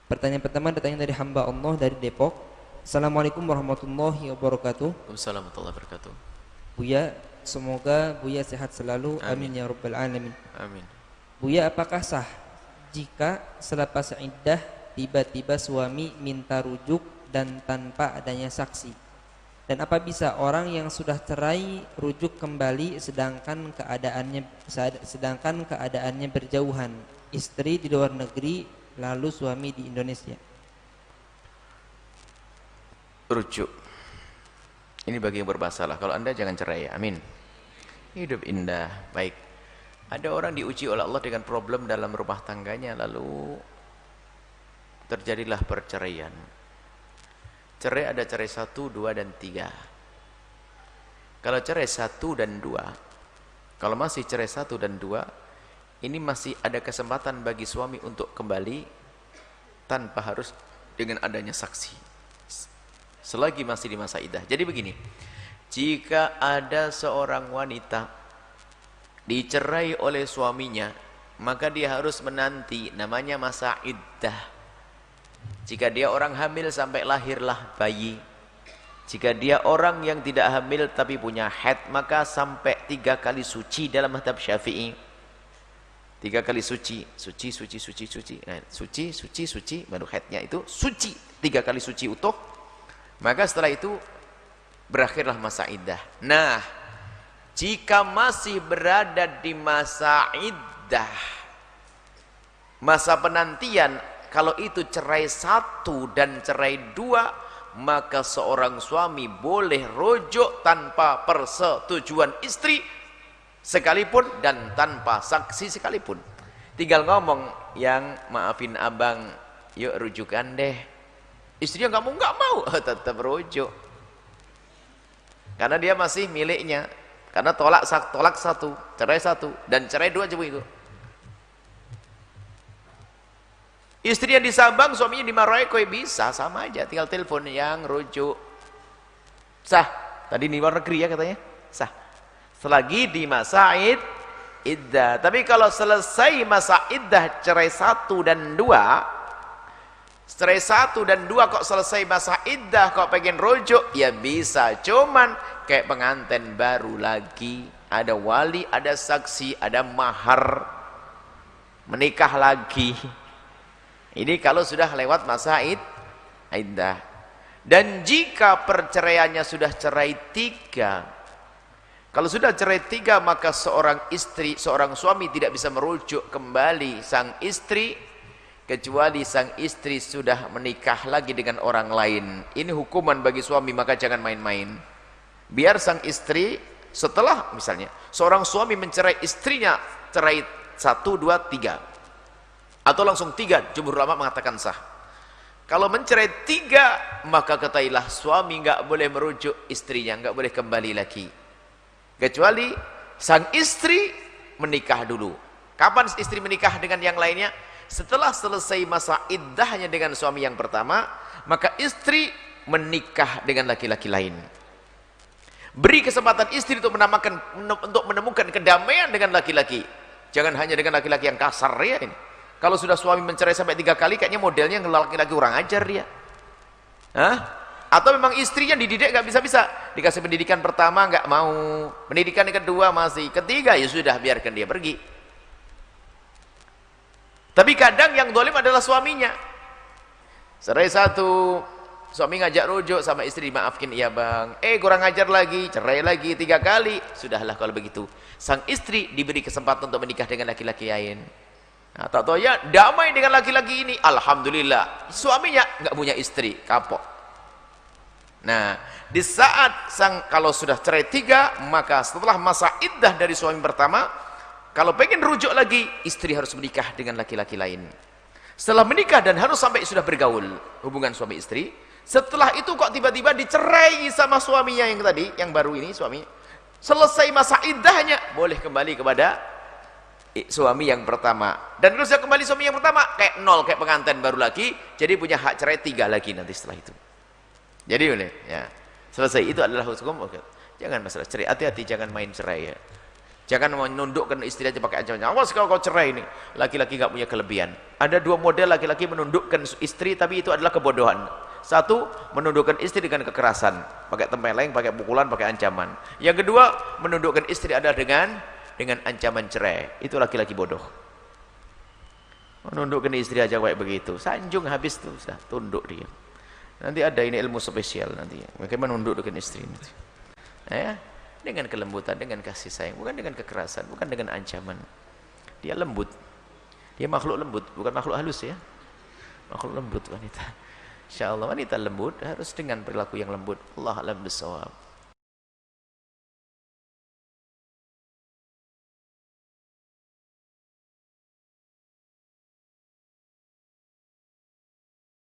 Pertanyaan pertama datangnya dari hamba Allah dari Depok. Assalamualaikum warahmatullahi wabarakatuh. Waalaikumsalam warahmatullahi wabarakatuh. Buya, semoga Buya sehat selalu. Amin. Amin ya rabbal alamin. Amin. Buya, apakah sah jika selepas iddah tiba-tiba suami minta rujuk dan tanpa adanya saksi? Dan apa bisa orang yang sudah cerai rujuk kembali sedangkan keadaannya berjauhan, istri di luar negeri lalu suami di Indonesia? Rujuk. Ini bagi yang bermasalah. Kalau Anda jangan cerai ya. Amin. Hidup indah, baik. Ada orang diuji oleh Allah dengan problem dalam rumah tangganya, lalu terjadilah perceraian. Cerai ada cerai 1, 2, dan 3. Kalau cerai 1 dan 2, kalau masih cerai 1 dan 2, ini masih ada kesempatan bagi suami untuk kembali tanpa harus dengan adanya saksi. Selagi masih di masa iddah. Jadi begini, jika ada seorang wanita dicerai oleh suaminya, maka dia harus menanti, namanya masa iddah. Jika dia orang hamil sampai lahirlah bayi. Jika dia orang yang tidak hamil tapi punya haid, maka sampai 3 kali suci dalam mazhab Syafi'i. 3 kali suci, suci, suci, suci, suci. Nah, suci, suci, suci, baru haidnya itu suci. 3 kali suci utuh. Maka setelah itu berakhirlah masa iddah. Nah, jika masih berada di masa iddah, masa penantian, kalau itu cerai 1 dan cerai 2, maka seorang suami boleh rujuk tanpa persetujuan istri sekalipun dan tanpa saksi sekalipun. Tinggal ngomong, yang maafin abang, yuk rujukan deh. Istrinya nggak mau, tetap rujuk. Karena dia masih miliknya. Karena tolak 1, cerai 1, dan cerai 2 coba itu. Istrinya di Sabang, suaminya di Maroko, bisa sama aja, tinggal telepon yang rujuk. Sah. Tadi di luar negeri ya katanya. Sah. Selagi di masa iddah. Tapi kalau selesai masa iddah cerai 1 dan 2, cerai 1 dan 2 kok selesai masa iddah, kok pengen rujuk, ya bisa, cuman kayak pengantin baru lagi, ada wali, ada saksi, ada mahar, menikah lagi. Ini kalau sudah lewat masa iddah. Dan jika perceraiannya sudah cerai 3, kalau sudah cerai 3, maka seorang istri, seorang suami tidak bisa merujuk kembali sang istri kecuali sang istri sudah menikah lagi dengan orang lain. Ini hukuman bagi suami, maka jangan main-main. Biar sang istri setelah misalnya seorang suami mencerai istrinya, cerai 1, 2, 3, atau langsung 3, jumhur ulama mengatakan sah. Kalau mencerai 3, maka ketahuilah suami nggak boleh merujuk istrinya, nggak boleh kembali lagi, kecuali sang istri menikah dulu. Kapan istri menikah dengan yang lainnya? Setelah selesai masa iddahnya dengan suami yang pertama, maka istri menikah dengan laki-laki lain. Beri kesempatan istri untuk menemukan kedamaian dengan laki-laki. Jangan hanya dengan laki-laki yang kasar ya ini. Kalau sudah suami mencerai sampai 3 kali, kayaknya modelnya laki-laki kurang ajar dia. Hah? Atau memang istrinya dididik nggak bisa-bisa. Dikasih pendidikan pertama nggak mau, pendidikan yang kedua masih, ketiga ya sudah biarkan dia pergi. Tapi kadang yang zalim adalah suaminya. Cerai 1, suami ngajak rujuk sama istri, maafkin iya bang, kurang ajar lagi, cerai lagi 3 kali. Sudahlah kalau begitu, sang istri diberi kesempatan untuk menikah dengan laki-laki lain. Nah, tak tahu ya, damai dengan laki-laki ini, alhamdulillah, suaminya nggak punya istri, kapok. Nah, di saat kalau sudah cerai 3, maka setelah masa iddah dari suami pertama, kalau pengen rujuk lagi, istri harus menikah dengan laki-laki lain. Setelah menikah dan harus sampai sudah bergaul hubungan suami istri, setelah itu kok tiba-tiba dicerai sama suaminya yang tadi, yang baru ini suami, selesai masa iddahnya, boleh kembali kepada suami yang pertama. Dan terus kembali suami yang pertama, kayak 0, kayak pengantin baru lagi, jadi punya hak cerai 3 lagi nanti setelah itu. Jadi boleh, ya. Selesai, itu adalah hukum. Jangan masalah cerai, hati-hati jangan main cerai ya. Jangan menundukkan istri aja pakai ancaman. Awas kalau kau cerai ini. Laki-laki nggak punya kelebihan. Ada dua model laki-laki menundukkan istri, tapi itu adalah kebodohan. Satu, menundukkan istri dengan kekerasan, pakai tempeleng, pakai pukulan, pakai ancaman. Yang kedua, menundukkan istri adalah dengan ancaman cerai. Itu laki-laki bodoh. Menundukkan istri aja kayak begitu, sanjung habis tuh, sudah tunduk dia. Nanti ada ini ilmu spesial nanti. Bagaimana menundukkan istri nanti. Ya, dengan kelembutan, dengan kasih sayang, bukan dengan kekerasan, bukan dengan ancaman. Dia lembut. Dia makhluk lembut, bukan makhluk halus ya. Makhluk lembut wanita. Insyaallah wanita lembut harus dengan perilaku yang lembut. Allah a'lam bissawab.